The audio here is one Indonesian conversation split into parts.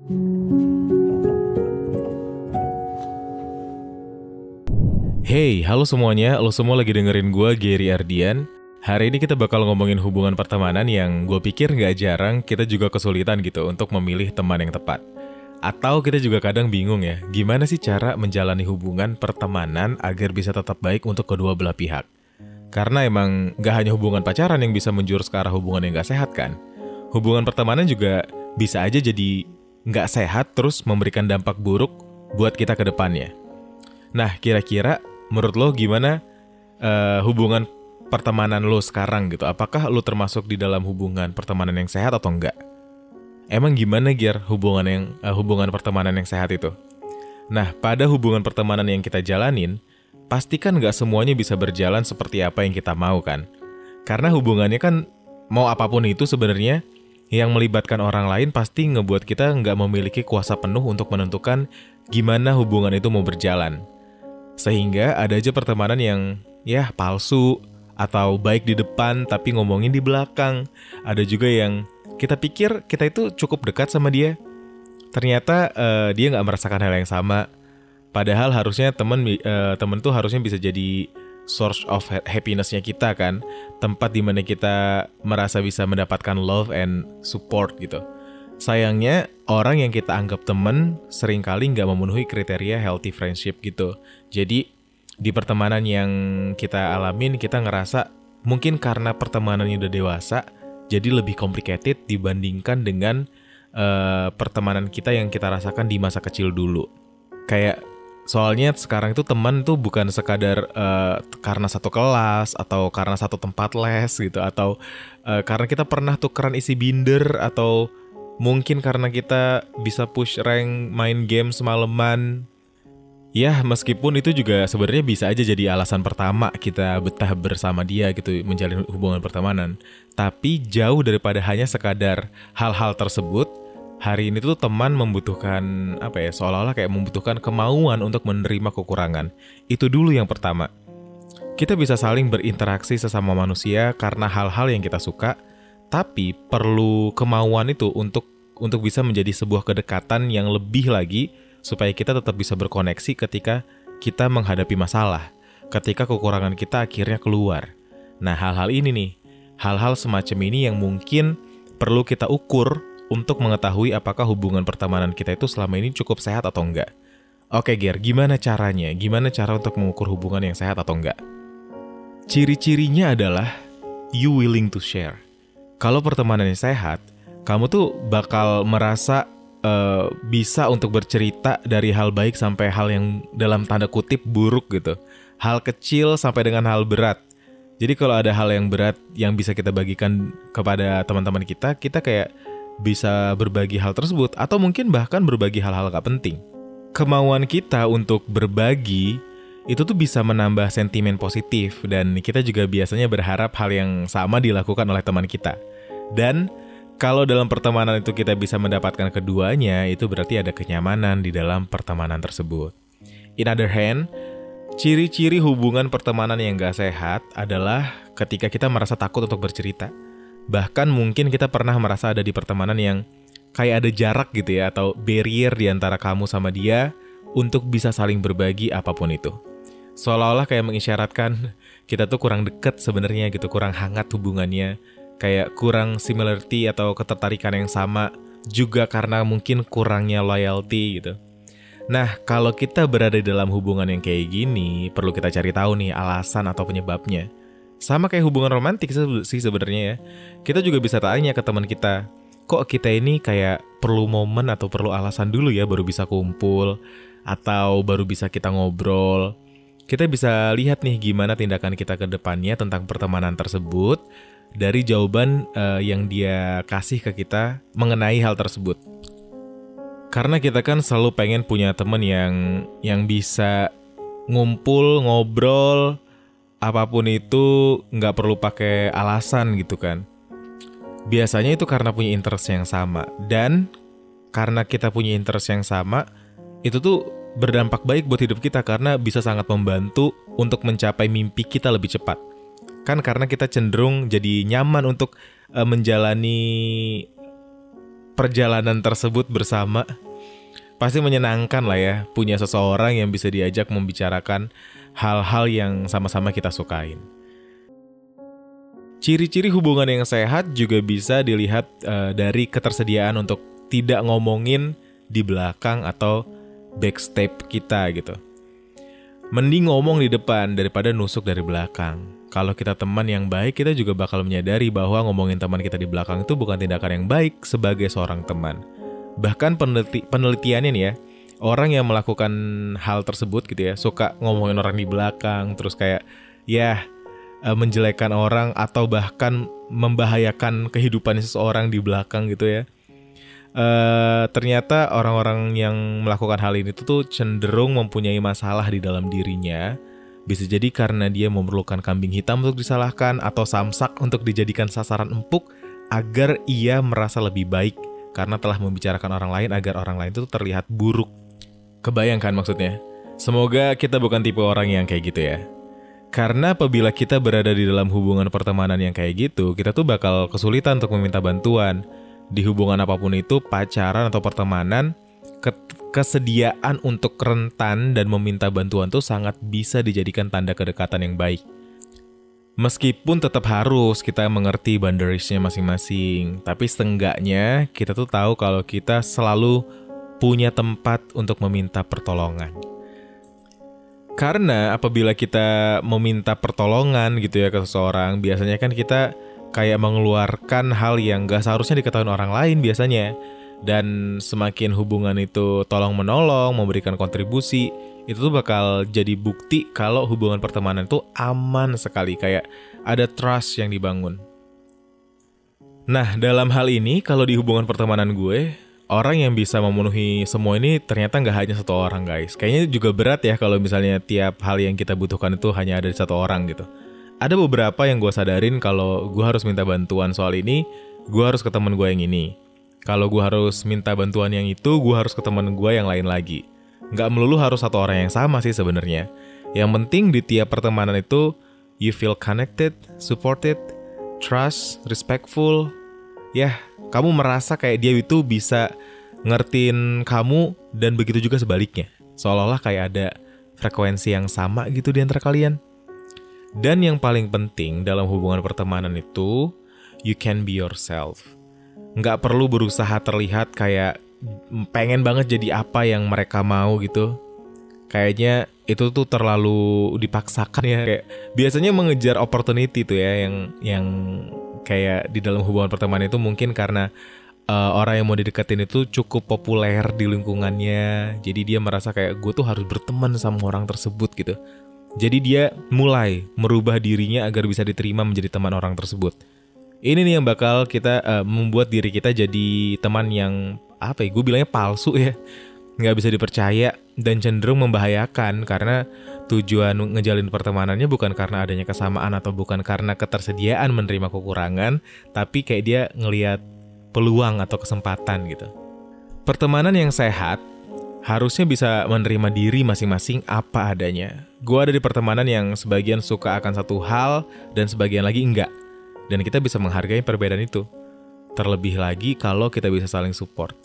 Hey, halo semuanya, lo semua lagi dengerin gue, Gary Ardian. Hari ini kita bakal ngomongin hubungan pertemanan yang gue pikir gak jarang kita juga kesulitan gitu untuk memilih teman yang tepat. Atau kita juga kadang bingung ya, gimana sih cara menjalani hubungan pertemanan agar bisa tetap baik untuk kedua belah pihak. Karena emang gak hanya hubungan pacaran yang bisa menjurus ke arah hubungan yang gak sehat kan. Hubungan pertemanan juga bisa aja jadi gak sehat terus memberikan dampak buruk buat kita ke depannya. Nah, kira-kira menurut lo gimana hubungan pertemanan lo sekarang gitu? Apakah lo termasuk di dalam hubungan pertemanan yang sehat atau enggak? Emang gimana Ger hubungan pertemanan yang sehat itu? Nah, pada hubungan pertemanan yang kita jalanin, pastikan nggak semuanya bisa berjalan seperti apa yang kita mau kan? Karena hubungannya kan mau apapun itu sebenarnya yang melibatkan orang lain pasti ngebuat kita nggak memiliki kuasa penuh untuk menentukan gimana hubungan itu mau berjalan. Sehingga ada aja pertemanan yang ya palsu atau baik di depan tapi ngomongin di belakang. Ada juga yang kita pikir kita itu cukup dekat sama dia, ternyata dia nggak merasakan hal yang sama. Padahal harusnya temen tuh harusnya bisa jadi source of happiness-nya kita kan, tempat dimana kita merasa bisa mendapatkan love and support gitu. Sayangnya orang yang kita anggap temen seringkali nggak memenuhi kriteria healthy friendship gitu. Jadi di pertemanan yang kita alamin kita ngerasa mungkin karena pertemanannya udah dewasa, jadi lebih complicated dibandingkan dengan pertemanan kita yang kita rasakan di masa kecil dulu. Kayak soalnya sekarang itu teman tuh bukan sekadar karena satu kelas atau karena satu tempat les gitu, atau karena kita pernah tukeran isi binder, atau mungkin karena kita bisa push rank main game semalaman. Ya, meskipun itu juga sebenarnya bisa aja jadi alasan pertama kita betah bersama dia gitu, menjalin hubungan pertemanan. Tapi jauh daripada hanya sekadar hal-hal tersebut, hari ini tuh teman membutuhkan seolah-olah kayak membutuhkan kemauan untuk menerima kekurangan. Itu dulu yang pertama. Kita bisa saling berinteraksi sesama manusia karena hal-hal yang kita suka, tapi perlu kemauan itu untuk bisa menjadi sebuah kedekatan yang lebih lagi, supaya kita tetap bisa berkoneksi ketika kita menghadapi masalah, ketika kekurangan kita akhirnya keluar. Nah, hal-hal ini nih, hal-hal semacam ini yang mungkin perlu kita ukur untuk mengetahui apakah hubungan pertemanan kita itu selama ini cukup sehat atau enggak. Oke Ger, gimana caranya? Gimana cara untuk mengukur hubungan yang sehat atau enggak? Ciri-cirinya adalah you willing to share. Kalau pertemanannya sehat, kamu tuh bakal merasa bisa untuk bercerita dari hal baik sampai hal yang dalam tanda kutip buruk gitu. Hal kecil sampai dengan hal berat. Jadi kalau ada hal yang berat yang bisa kita bagikan kepada teman-teman kita kayak bisa berbagi hal tersebut, atau mungkin bahkan berbagi hal-hal gak penting. Kemauan kita untuk berbagi itu tuh bisa menambah sentimen positif, dan kita juga biasanya berharap hal yang sama dilakukan oleh teman kita. Dan kalau dalam pertemanan itu kita bisa mendapatkan keduanya, itu berarti ada kenyamanan di dalam pertemanan tersebut. In other hand, ciri-ciri hubungan pertemanan yang gak sehat adalah ketika kita merasa takut untuk bercerita. Bahkan mungkin kita pernah merasa ada di pertemanan yang kayak ada jarak gitu ya, atau barrier di antara kamu sama dia untuk bisa saling berbagi apapun itu. Seolah-olah kayak mengisyaratkan kita tuh kurang deket sebenarnya gitu, kurang hangat hubungannya. Kayak kurang similarity atau ketertarikan yang sama, juga karena mungkin kurangnya loyalty gitu. Nah, kalau kita berada dalam hubungan yang kayak gini, perlu kita cari tahu nih alasan atau penyebabnya. Sama kayak hubungan romantik sih sebenarnya ya. Kita juga bisa tanya ke teman kita, kok kita ini kayak perlu momen atau perlu alasan dulu ya baru bisa kumpul, atau baru bisa kita ngobrol. Kita bisa lihat nih gimana tindakan kita ke depannya tentang pertemanan tersebut dari jawaban yang dia kasih ke kita mengenai hal tersebut. Karena kita kan selalu pengen punya teman yang bisa ngumpul, ngobrol, apapun itu nggak perlu pakai alasan gitu kan. Biasanya itu karena punya interest yang sama. Dan karena kita punya interest yang sama, itu tuh berdampak baik buat hidup kita karena bisa sangat membantu untuk mencapai mimpi kita lebih cepat. Kan karena kita cenderung jadi nyaman untuk menjalani perjalanan tersebut bersama. Pasti menyenangkan lah ya, punya seseorang yang bisa diajak membicarakan hal-hal yang sama-sama kita sukain. Ciri-ciri hubungan yang sehat juga bisa dilihat dari ketersediaan untuk tidak ngomongin di belakang atau backstab kita gitu. Mending ngomong di depan daripada nusuk dari belakang. Kalau kita teman yang baik, kita juga bakal menyadari bahwa ngomongin teman kita di belakang itu bukan tindakan yang baik sebagai seorang teman. Bahkan penelitiannya nih ya, orang yang melakukan hal tersebut gitu ya, suka ngomongin orang di belakang, terus kayak ya menjelekkan orang atau bahkan membahayakan kehidupan seseorang di belakang gitu ya. Ternyata orang-orang yang melakukan hal ini tuh cenderung mempunyai masalah di dalam dirinya. Bisa jadi karena dia memerlukan kambing hitam untuk disalahkan atau samsak untuk dijadikan sasaran empuk agar ia merasa lebih baik karena telah membicarakan orang lain agar orang lain itu terlihat buruk. Kebayangkan maksudnya? Semoga kita bukan tipe orang yang kayak gitu ya. Karena apabila kita berada di dalam hubungan pertemanan yang kayak gitu, kita tuh bakal kesulitan untuk meminta bantuan. Di hubungan apapun itu, pacaran atau pertemanan, kesediaan untuk rentan dan meminta bantuan tuh sangat bisa dijadikan tanda kedekatan yang baik. Meskipun tetap harus kita mengerti boundariesnya masing-masing, tapi setengahnya kita tuh tahu kalau kita selalu punya tempat untuk meminta pertolongan. Karena apabila kita meminta pertolongan gitu ya ke seseorang, biasanya kan kita kayak mengeluarkan hal yang gak seharusnya diketahui orang lain biasanya. Dan semakin hubungan itu tolong-menolong, memberikan kontribusi, itu tuh bakal jadi bukti kalau hubungan pertemanan itu aman sekali. Kayak ada trust yang dibangun. Nah, dalam hal ini, kalau di hubungan pertemanan gue, orang yang bisa memenuhi semua ini ternyata gak hanya satu orang guys. Kayaknya juga berat ya kalau misalnya tiap hal yang kita butuhkan itu hanya ada di satu orang gitu. Ada beberapa yang gue sadarin kalau gue harus minta bantuan soal ini, gue harus ke temen gue yang ini. Kalau gue harus minta bantuan yang itu, gue harus ke temen gue yang lain lagi. Nggak melulu harus satu orang yang sama sih sebenarnya. Yang penting di tiap pertemanan itu, you feel connected, supported, trust, respectful. Ya, kamu merasa kayak dia itu bisa ngertiin kamu dan begitu juga sebaliknya. Seolah-olah kayak ada frekuensi yang sama gitu di antara kalian. Dan yang paling penting dalam hubungan pertemanan itu, you can be yourself. Nggak perlu berusaha terlihat kayak pengen banget jadi apa yang mereka mau gitu. Kayaknya itu tuh terlalu dipaksakan ya. Kayak biasanya mengejar opportunity tuh ya, yang kayak di dalam hubungan pertemanan itu mungkin karena orang yang mau dideketin itu cukup populer di lingkungannya. Jadi dia merasa kayak gue tuh harus berteman sama orang tersebut gitu. Jadi dia mulai merubah dirinya agar bisa diterima menjadi teman orang tersebut. Ini nih yang bakal kita membuat diri kita jadi teman yang gue bilangnya palsu ya. Nggak bisa dipercaya dan cenderung membahayakan karena tujuan ngejalin pertemanannya bukan karena adanya kesamaan atau bukan karena ketersediaan menerima kekurangan, tapi kayak dia ngelihat peluang atau kesempatan gitu. Pertemanan yang sehat harusnya bisa menerima diri masing-masing apa adanya. Gue ada di pertemanan yang sebagian suka akan satu hal dan sebagian lagi enggak. Dan kita bisa menghargai perbedaan itu. Terlebih lagi kalau kita bisa saling support.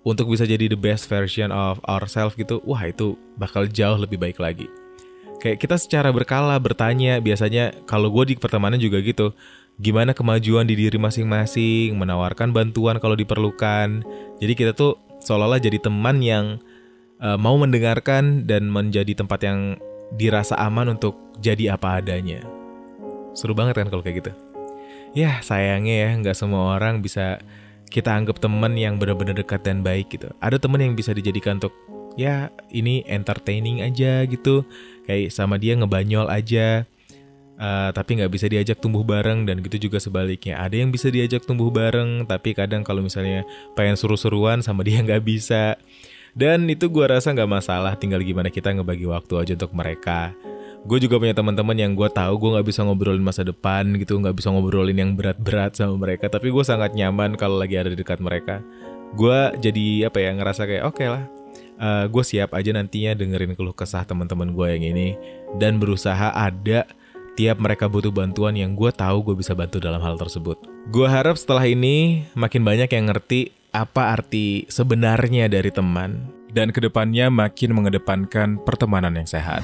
Untuk bisa jadi the best version of ourselves gitu, wah itu bakal jauh lebih baik lagi. Kayak kita secara berkala bertanya, biasanya kalau gue di pertemanan juga gitu. Gimana kemajuan di diri masing-masing, menawarkan bantuan kalau diperlukan. Jadi kita tuh seolah-olah jadi teman yang mau mendengarkan dan menjadi tempat yang dirasa aman untuk jadi apa adanya. Seru banget kan kalau kayak gitu. Ya sayangnya ya gak semua orang bisa kita anggap teman yang benar-benar dekat dan baik gitu. Ada teman yang bisa dijadikan untuk ya ini entertaining aja gitu. Kayak sama dia ngebanyol aja. Tapi gak bisa diajak tumbuh bareng dan gitu juga sebaliknya. Ada yang bisa diajak tumbuh bareng tapi kadang kalau misalnya pengen seru-seruan sama dia gak bisa. Dan itu gue rasa gak masalah, tinggal gimana kita ngebagi waktu aja untuk mereka. Gue juga punya teman-teman yang gue tahu gue gak bisa ngobrolin masa depan gitu, gak bisa ngobrolin yang berat-berat sama mereka. Tapi gue sangat nyaman kalau lagi ada di dekat mereka. Gue jadi ngerasa kayak oke lah, gue siap aja nantinya dengerin keluh kesah teman-teman gue yang ini. Dan berusaha ada tiap mereka butuh bantuan yang gue tahu gue bisa bantu dalam hal tersebut. Gue harap setelah ini makin banyak yang ngerti apa arti sebenarnya dari teman, dan kedepannya makin mengedepankan pertemanan yang sehat.